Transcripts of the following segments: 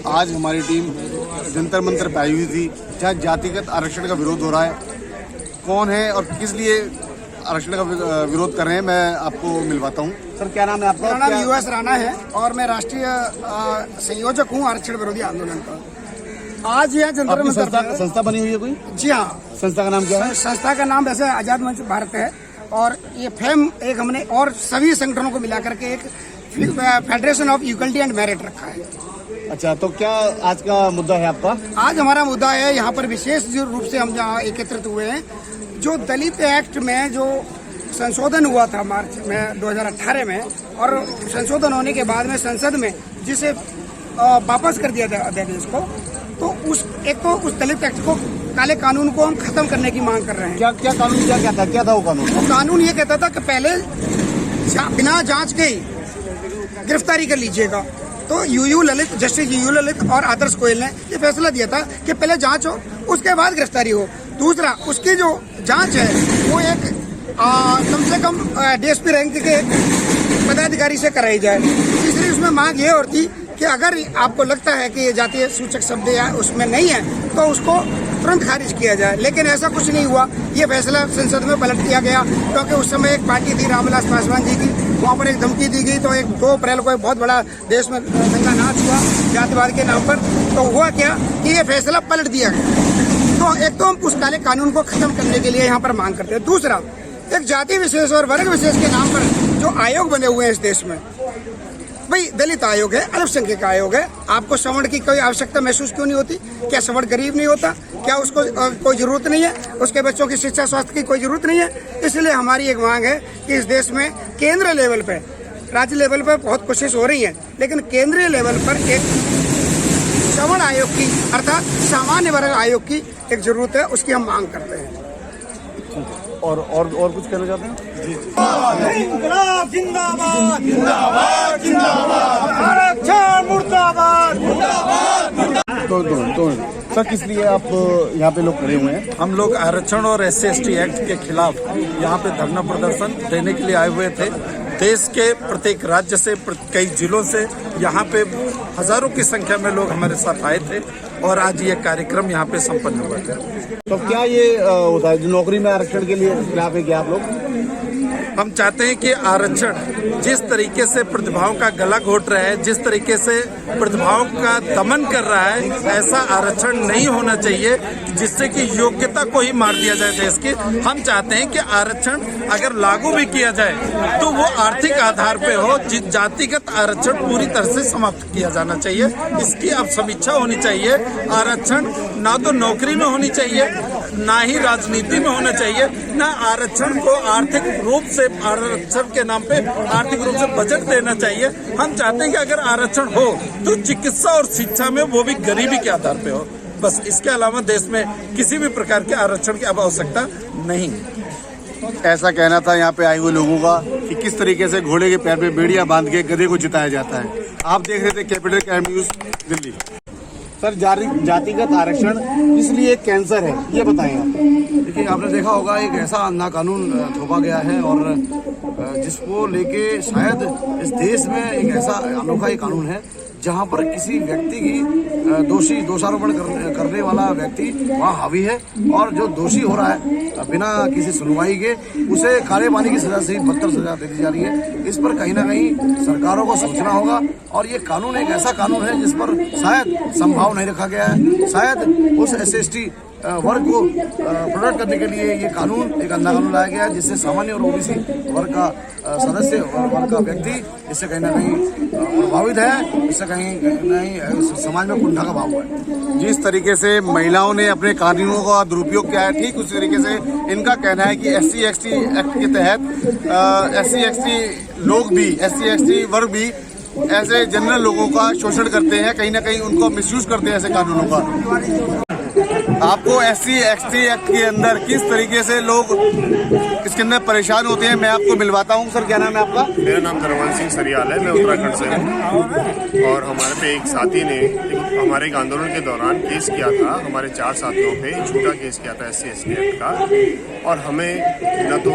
आज हमारी टीम जंतर मंतर पे आई हुई थी जहाँ जातिगत आरक्षण का विरोध हो रहा है। कौन है और किस लिए आरक्षण का विरोध कर रहे हैं, मैं आपको मिलवाता हूँ। सर, क्या नाम है आपका? मेरा नाम यूएस राणा है और मैं राष्ट्रीय संयोजक हूँ आरक्षण विरोधी आंदोलन का। आज यह जंतर मंतर संस्था बनी हुई है कोई? जी हाँ। संस्था का नाम क्या है? संस्था का नाम वैसे आजाद मंच भारत है और ये फेम एक हमने और सभी संगठनों को मिला करके एक federation of equality and merit रखा है। अच्छा, तो क्या आज का मुद्दा है आपका? आज हमारा मुद्दा है, यहाँ पर विशेष रूप से हम जहाँ एकत्रित हुए हैं, जो दलित एक्ट में जो संशोधन हुआ था मार्च में 2018 में, और संशोधन होने के बाद में संसद में जिसे वापस कर दिया था अध्यादेश को, तो उस दलित एक्ट को, काले कानून को हम खत्म करने की मांग कर रहे हैं। क्या कानून क्या था वो कानून? वो कानून ये कहता था कि पहले बिना जांच के गिरफ्तारी कर लीजिएगा। तो जस्टिस यूयू ललित और आदर्श गोयल ने ये फैसला दिया था कि पहले जांच हो, उसके बाद गिरफ्तारी हो। दूसरा, उसकी जो जांच है वो एक कम से कम डीएसपी रैंक के पदाधिकारी से कराई जाए। तीसरी उसमें मांग ये और थी कि अगर आपको लगता है कि ये जातीय सूचक शब्द या उसमें नहीं है तो उसको तुरंत खारिज किया जाए, लेकिन ऐसा कुछ नहीं हुआ। ये फैसला संसद में पलट दिया गया क्योंकि उस समय एक पार्टी थी रामविलास पासवान जी की, वहाँ पर एक धमकी दी गई। तो 2 अप्रैल को एक बहुत बड़ा देश में दंगा नाच हुआ जातिवाद के नाम पर। तो हुआ क्या कि ये फैसला पलट दिया गया। तो एक तो हम उस काले कानून को खत्म करने के लिए यहाँ पर मांग करते हैं। दूसरा, एक जाति विशेष और वर्ग विशेष के नाम पर जो आयोग बने हुए हैं इस देश में, भाई दलित आयोग है, अल्पसंख्यक आयोग है, आपको सवर्ण की कोई आवश्यकता महसूस क्यों नहीं होती? क्या सवर्ण गरीब नहीं होता? क्या उसको कोई जरूरत नहीं है? उसके बच्चों की शिक्षा स्वास्थ्य की कोई जरूरत नहीं है? इसलिए हमारी एक मांग है कि इस देश में केंद्र लेवल पे, राज्य लेवल पर बहुत कोशिश हो रही है, लेकिन केंद्रीय लेवल पर एक सवर्ण आयोग की अर्थात सामान्य वर्ग आयोग की एक जरूरत है, उसकी हम मांग करते हैं। और कुछ कहना चाहते हैं? जिंदाबाद जिंदाबाद जिंदाबाद, आरक्षण मुर्दाबाद मुर्दाबाद। तो सर, किस लिए आप यहाँ पे लोग खड़े हुए हैं? हम लोग आरक्षण और SC/ST एक्ट के खिलाफ यहाँ पे धरना प्रदर्शन देने के लिए आए हुए थे। देश के प्रत्येक राज्य से, कई जिलों से यहाँ पे हजारों की संख्या में लोग हमारे साथ आए थे और आज ये कार्यक्रम यहाँ पे संपन्न हुआ था। तो क्या ये होता है जो नौकरी में आरक्षण के लिए खिलाफ है क्या आप लोग? हम चाहते हैं कि आरक्षण जिस तरीके से प्रतिभाओं का गला घोट रहा है, जिस तरीके से प्रतिभाओं का दमन कर रहा है, ऐसा आरक्षण नहीं होना चाहिए जिससे कि योग्यता को ही मार दिया जाए देश की। हम चाहते हैं कि आरक्षण अगर लागू भी किया जाए तो वो आर्थिक आधार पे हो। जातिगत आरक्षण पूरी तरह से समाप्त किया जाना चाहिए, इसकी अब समीक्षा होनी चाहिए। आरक्षण ना तो नौकरी में होनी चाहिए, ना ही राजनीति में होना चाहिए, ना आरक्षण को आर्थिक रूप से, आरक्षण के नाम पे आर्थिक रूप से बजट देना चाहिए। हम चाहते हैं कि अगर आरक्षण हो तो चिकित्सा और शिक्षा में वो भी गरीबी के आधार पे हो। बस इसके अलावा देश में किसी भी प्रकार के आरक्षण की अब आवश्यकता नहीं। ऐसा कहना था यहाँ पे आए हुए लोगों का कि किस तरीके से घोड़े के पैर पे बेड़ियां बांध के गधे को जिताया जाता है। आप देख रहे थे capital crime news Delhi. Sir, जातिगत आरक्षण इसलिए कैंसर है, ये बताएं आप। देखिए, आपने देखा होगा एक ऐसा अन्ना कानून थोपा गया है और जिसको लेके शायद इस देश में एक ऐसा अनोखा ही कानून है जहां पर किसी व्यक्ति की दोषारोपण करने वाला व्यक्ति वहां हावी है और जो दोषी हो रहा है बिना किसी सुनवाई के उसे काले पानी की सजा से बदतर सजा दे दी जा रही है। इस पर कहीं ना कहीं सरकारों को सोचना होगा और ये कानून एक ऐसा कानून है जिस पर शायद संभाव नहीं रखा गया है। शायद उस SC/ST वर्ग को प्रोटेक्ट करने के लिए ये कानून, एक अन्ना कानून लाया गया है जिससे सामान्य और OBC वर्ग का सदस्य और वर्ग का व्यक्ति इससे कहीं ना कहीं प्रभावित है, इससे कहीं नहीं समाज में कुंठा का भाव हुआ है। जिस तरीके से महिलाओं ने अपने कानूनों का दुरुपयोग किया है, ठीक उसी तरीके से इनका कहना है कि SC/ST एक्ट के तहत SC/ST लोग भी, SC/ST वर्ग भी ऐसे जनरल लोगों का शोषण करते हैं, कहीं ना कहीं उनको मिसयूज करते हैं ऐसे कानूनों का। आपको SC ST एक्ट के अंदर किस तरीके से लोग इसके अंदर परेशान होते हैं, मैं आपको मिलवाता हूँ। सर क्या नाम है आपका? मेरा नाम धर्मवंत सिंह सरियाल है, मैं उत्तराखंड से हूँ। और हमारे पे एक साथी ने हमारे एक आंदोलन के दौरान केस किया था, हमारे 4 साथियों पे झूठा केस किया था SC ST एक्ट का। और हमें न तो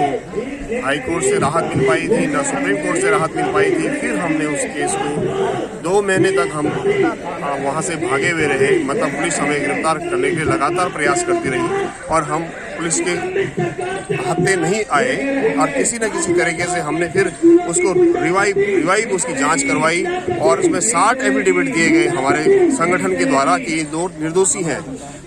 हाई कोर्ट से राहत मिल पाई थी, न सुप्रीम कोर्ट से राहत मिल पाई थी। फिर हमने उस केस को 2 महीने तक हम वहाँ से भागे हुए रहे, मतलब पुलिस हमें गिरफ्तार करने के लिए लगातार प्रयास करती रही और हम पुलिस के हत्थे नहीं आए। और किसी न किसी तरीके से हमने फिर उसको रिवाइव उसकी जांच करवाई और उसमें 60 एफिडेविट दिए गए हमारे संगठन के द्वारा कि ये 2 निर्दोषी हैं।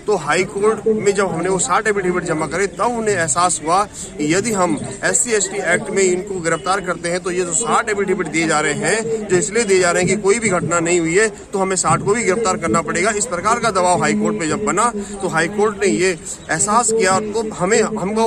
तो हाई कोर्ट में जब हमने वो 60 एफिडेविट जमा करे तब उन्हें एहसास हुआ कि यदि हम SC ST एक्ट में इनको गिरफ्तार करते हैं तो ये जो 60 एफिडेविट दिए जा रहे हैं, जो इसलिए दिए जा रहे हैं कि कोई भी घटना नहीं हुई है, तो हमें 60 को भी गिरफ्तार करना पड़ेगा। इस प्रकार का दबाव हाई कोर्ट में जब बना तो हाई कोर्ट ने ये एहसास किया तो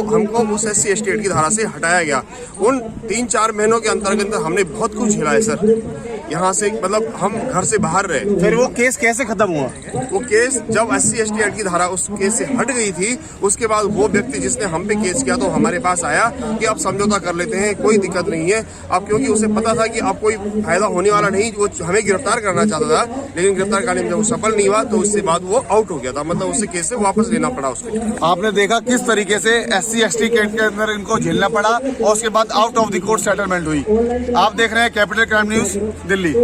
हमको उस SC ST एक्ट की धारा से हटाया गया। उन 3-4 महीनों के अंतर्गत हमने बहुत कुछ झेला है सर। यहाँ से मतलब हम घर से बाहर रहे। फिर वो केस कैसे खत्म हुआ? वो केस जब SC ST एक्ट की धारा उस केस से हट गई थी, उसके बाद वो व्यक्ति जिसने हम पे केस किया तो हमारे पास आया कि अब समझौता कर लेते हैं, कोई दिक्कत नहीं है। अब क्योंकि उसे पता था कि अब कोई फायदा होने वाला नहीं, वो हमें गिरफ्तार करना चाहता था, लेकिन गिरफ्तार करने में जब वो सफल नहीं हुआ तो उसके बाद वो आउट हो गया था, मतलब उसे केस से वापस लेना पड़ा उसको। आपने देखा किस तरीके से SC ST एक्ट के अंदर इनको झेलना पड़ा और उसके बाद out of the court settlement हुई। आप देख रहे हैं कैपिटल क्राइम न्यूज दिल्ली।